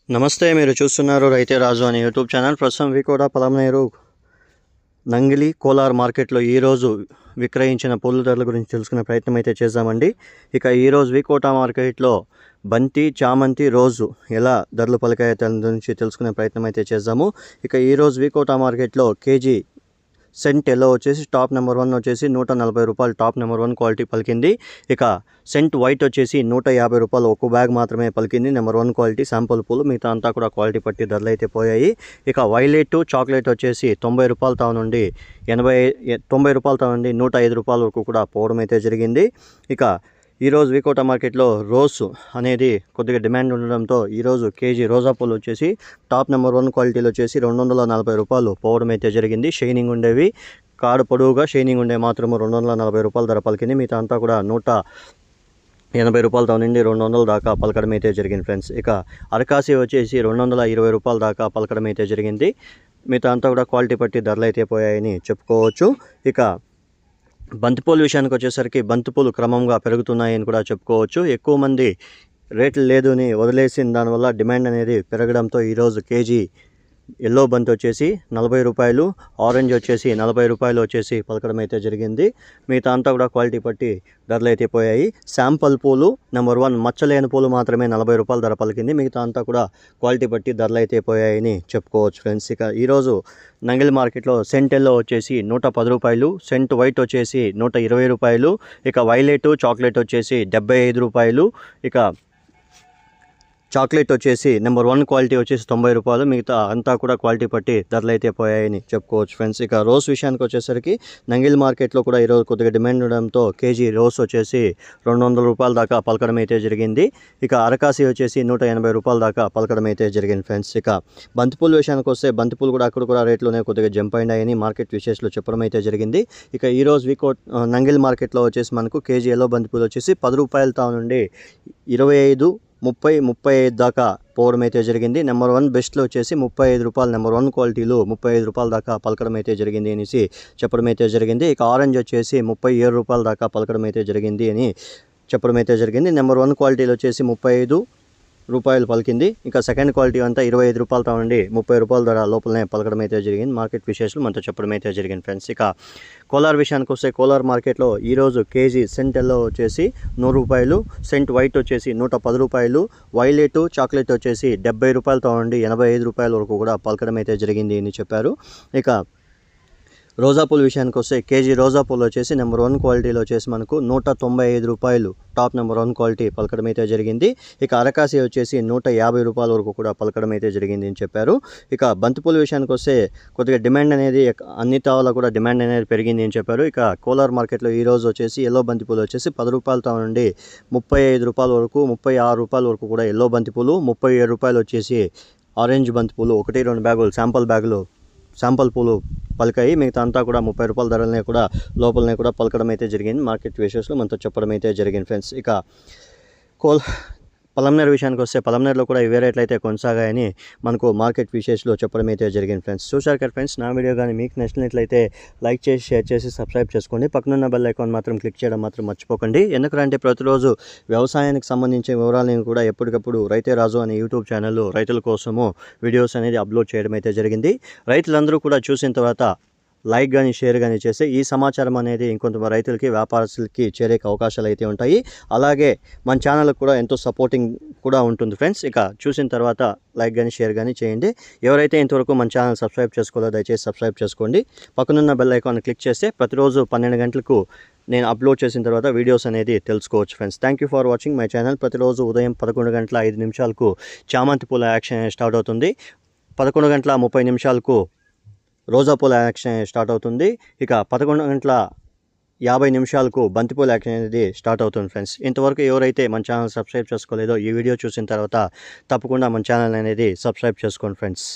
నమస్తే, మీరు చూస్తున్నారు రైతే రాజు అనే యూట్యూబ్ ఛానల్. ప్రస్తుతం వికోట పలమనేరు నంగిలి కోలార్ మార్కెట్లో ఈరోజు విక్రయించిన పూల ధరల గురించి తెలుసుకునే ప్రయత్నం అయితే చేద్దామండి. ఇక ఈరోజు వికోట మార్కెట్లో బంతి, చామంతి, రోజు ఎలా ధరలు పలికాయో దాని గురించి తెలుసుకునే ప్రయత్నం అయితే చేద్దాము. ఇక ఈరోజు వికోట మార్కెట్లో కేజీ సెంట్ ఎల్లో వచ్చేసి టాప్ నెంబర్ 1 వచ్చేసి 140 రూపాయలు టాప్ నెంబర్ 1 క్వాలిటీ పలికింది. ఇక సెంట్ వైట్ వచ్చేసి 150 రూపాయలు ఒక బ్యాగ్ మాత్రమే పలికింది, నెంబర్ 1 క్వాలిటీ శాంపుల్ పూలు. మిగతా అంతా కూడా క్వాలిటీ పట్టి ధరలు అయితే పోయాయి. ఇక వైలెట్, చాక్లెట్ వచ్చేసి 90 రూపాయల తా నుండి 90 రూపాయల తా నుండి 105 రూపాయల వరకు కూడా పోవడం అయితే జరిగింది. ఇక ఈరోజు వికోట మార్కెట్లో రోజ్ అనేది కొద్దిగా డిమాండ్ ఉండడంతో ఈరోజు కేజీ రోజా పూలు వచ్చేసి టాప్ నెంబర్ 1 క్వాలిటీలో వచ్చేసి 240 రూపాయలు పోవడం అయితే జరిగింది. షైనింగ్ ఉండేవి, కాడు పొడవుగా షైనింగ్ ఉండే మాత్రము 240 రూపాయల ధర పలికింది. మిగతా అంతా కూడా 180 రూపాయలతో నుండి 200 దాకా పలకడం అయితే జరిగింది ఫ్రెండ్స్. ఇక అరకాసి వచ్చేసి 220 రూపాయల దాకా పలకడం అయితే జరిగింది. మిగతా అంతా కూడా క్వాలిటీ పట్టి ధరలు అయితే పోయాయని చెప్పుకోవచ్చు. ఇక బంతిపూల విషయానికి వచ్చేసరికి బంతిపూలు క్రమంగా పెరుగుతున్నాయని కూడా చెప్పుకోవచ్చు. ఎక్కువ మంది రేట్లు లేదు అని వదిలేసిన దానివల్ల డిమాండ్ అనేది పెరగడంతో ఈరోజు కేజీ ఎల్లో బంతి వచ్చేసి 40 రూపాయలు, ఆరెంజ్ వచ్చేసి 40 రూపాయలు వచ్చేసి పలకడం అయితే జరిగింది. మిగతా అంతా కూడా క్వాలిటీ పట్టి ధరలు అయితే పోయాయి. శాంపుల్ పూలు నెంబర్ 1 మచ్చలేని పూలు మాత్రమే 40 రూపాయల ధర పలికింది. మిగతా అంతా కూడా క్వాలిటీ పట్టి ధరలు అయితే పోయాయని చెప్పుకోవచ్చు ఫ్రెండ్స్. ఇక ఈరోజు నంగిలి మార్కెట్లో సెంట్ ఎల్లో వచ్చేసి 110 రూపాయలు, సెంట్ వైట్ వచ్చేసి 120 రూపాయలు, ఇక వైలెట్, చాక్లెట్ వచ్చేసి 75 రూపాయలు, ఇక చాక్లెట్ వచ్చేసి నెంబర్ 1 క్వాలిటీ వచ్చేసి 90 రూపాయలు. మిగతా అంతా కూడా క్వాలిటీ పట్టి ధరలు అయితే పోయాయని చెప్పుకోవచ్చు ఫ్రెండ్స్. ఇక రోజ్ విషయానికి వచ్చేసరికి నంగిల్ మార్కెట్లో కూడా ఈరోజు కొద్దిగా డిమాండ్ ఉండడంతో కేజీ రోజ్ వచ్చేసి 200 రూపాయల దాకా పలకడం అయితే జరిగింది. ఇక అరకాసి వచ్చేసి 180 రూపాయల దాకా పలకడం అయితే జరిగింది ఫ్రెండ్స్. ఇక బంతిపూల విషయానికి వస్తే బంతిపూలు కూడా అక్కడ కూడా రేట్లోనే కొద్దిగా జంప్ అయినాయని మార్కెట్ విశేషాలు చెప్పడం అయితే జరిగింది. ఇక ఈరోజు నంగిల్ మార్కెట్లో వచ్చేసి మనకు కేజీ ఎల్లో బంతిపూలు వచ్చేసి 10 రూపాయల తా నుండి 25, 30, 35 దాకా పోవడం అయితే జరిగింది. నెంబర్ 1 బెస్ట్లో వచ్చేసి 35 రూపాయలు, నెంబర్ 1 క్వాలిటీలో 35 రూపాయల దాకా పలకడం అయితే జరిగింది అనేసి చెప్పడం అయితే జరిగింది. ఇక ఆరెంజ్ వచ్చేసి 37 రూపాయల దాకా పలకడం అయితే జరిగింది అని చెప్పడం అయితే జరిగింది. నెంబర్ 1 క్వాలిటీలో వచ్చేసి 35 రూపాయలు పలికింది. ఇంకా సెకండ్ క్వాలిటీ అంతా 25 రూపాయలతో నుండి 30 రూపాయల ధర లోపలనే పలకడం అయితే జరిగింది. మార్కెట్ విశేషాలు మనతో చెప్పడం అయితే జరిగింది ఫ్రెండ్స్. ఇక కోలార్ విషయానికి వస్తే కోలార్ మార్కెట్లో ఈరోజు కేజీ సెంట్ ఎల్లో వచ్చేసి 100 రూపాయలు, సెంట్ వైట్ వచ్చేసి 110 రూపాయలు, వైలెట్, చాక్లెట్ వచ్చేసి 70 రూపాయలతో నుండి 85 రూపాయల వరకు కూడా పలకడం అయితే జరిగింది అని చెప్పారు. ఇక రోజా పూల విషయానికి వస్తే కేజీ రోజా పూలు వచ్చేసి నెంబర్ 1 క్వాలిటీలో వచ్చేసి మనకు 195 రూపాయలు టాప్ నెంబర్ 1 క్వాలిటీ పలకడం అయితే జరిగింది. ఇక అరకాసి వచ్చేసి 150 రూపాయల వరకు కూడా పలకడం అయితే జరిగింది అని చెప్పారు. ఇక బంతిపూల విషయానికి వస్తే కొద్దిగా డిమాండ్ అనేది అన్ని తావలో కూడా డిమాండ్ అనేది పెరిగింది అని చెప్పారు. ఇక కోలార్ మార్కెట్లో ఈరోజు వచ్చేసి ఎల్లో బంతిపూలు వచ్చేసి 10 రూపాయలతో నుండి 35 రూపాయల వరకు, 36 రూపాయల వరకు కూడా ఎల్లో బంతిపూలు, 37 రూపాయలు వచ్చేసి ఆరెంజ్ బంతిపూలు, 1-2 బ్యాగులు శాంపుల్ పూలు పలికాయి. మిగతా అంతా కూడా 30 రూపాయల ధరలనే కూడా లోపలనే కూడా పలకడం అయితే జరిగింది. మార్కెట్ విషయాలు మనతో చెప్పడం అయితే జరిగింది ఫ్రెండ్స్. ఇక పలమనేరు విషయానికి వస్తే పలమనేరులో కూడా ఇవే రేట్లు అయితే కొనసాగాయని మనకు మార్కెట్ విశేషాలు చెప్పడం అయితే జరిగింది ఫ్రెండ్స్. చూశారు కదా ఫ్రెండ్స్, నా వీడియో కానీ మీకు నచ్చినట్లయితే లైక్ చేసి, షేర్ చేసి, సబ్స్క్రైబ్ చేసుకోండి. పక్కనున్న బెల్ ఐకాన్ మాత్రం క్లిక్ చేయడం మాత్రం మర్చిపోకండి. ఎందుకంటే ప్రతిరోజు వ్యవసాయానికి సంబంధించిన వివరాలను కూడా ఎప్పటికప్పుడు రైతే రాజు అనే యూట్యూబ్ ఛానల్లో రైతుల కోసము వీడియోస్ అనేది అప్లోడ్ చేయడం అయితే జరిగింది. రైతులందరూ కూడా చూసిన తర్వాత లైక్ కానీ షేర్ కానీ చేస్తే ఈ సమాచారం అనేది ఇంకొంత రైతులకి, వ్యాపారస్తులకి చేరే అవకాశాలు అయితే ఉంటాయి. అలాగే మన ఛానల్కి కూడా ఎంతో సపోర్టింగ్ కూడా ఉంటుంది ఫ్రెండ్స్. ఇక చూసిన తర్వాత లైక్ కానీ షేర్ కానీ చేయండి. ఎవరైతే ఇంతవరకు మన ఛానల్ సబ్స్క్రైబ్ చేసుకోవాలో దయచేసి సబ్స్క్రైబ్ చేసుకోండి. పక్కనున్న బెల్ ఐకాన్ క్లిక్ చేస్తే ప్రతిరోజు 12 గంటలకు నేను అప్లోడ్ చేసిన తర్వాత వీడియోస్ అనేది తెలుసుకోవచ్చు friends. Thank you for watching my channel. ప్రతిరోజు ఉదయం 11:05 చామంతి పూల యాక్షన్ స్టార్ట్ అవుతుంది. 11:30 రోజా పూల యాక్షన్ స్టార్ట్ అవుతుంది. ఇక 11:50 బంతిపూల యాక్షన్ అనేది స్టార్ట్ అవుతుంది ఫ్రెండ్స్. ఇంతవరకు ఎవరైతే మన ఛానల్ సబ్స్క్రైబ్ చేసుకోలేదో ఈ వీడియో చూసిన తర్వాత తప్పకుండా మన ఛానల్ అనేది సబ్స్క్రైబ్ చేసుకోండి ఫ్రెండ్స్.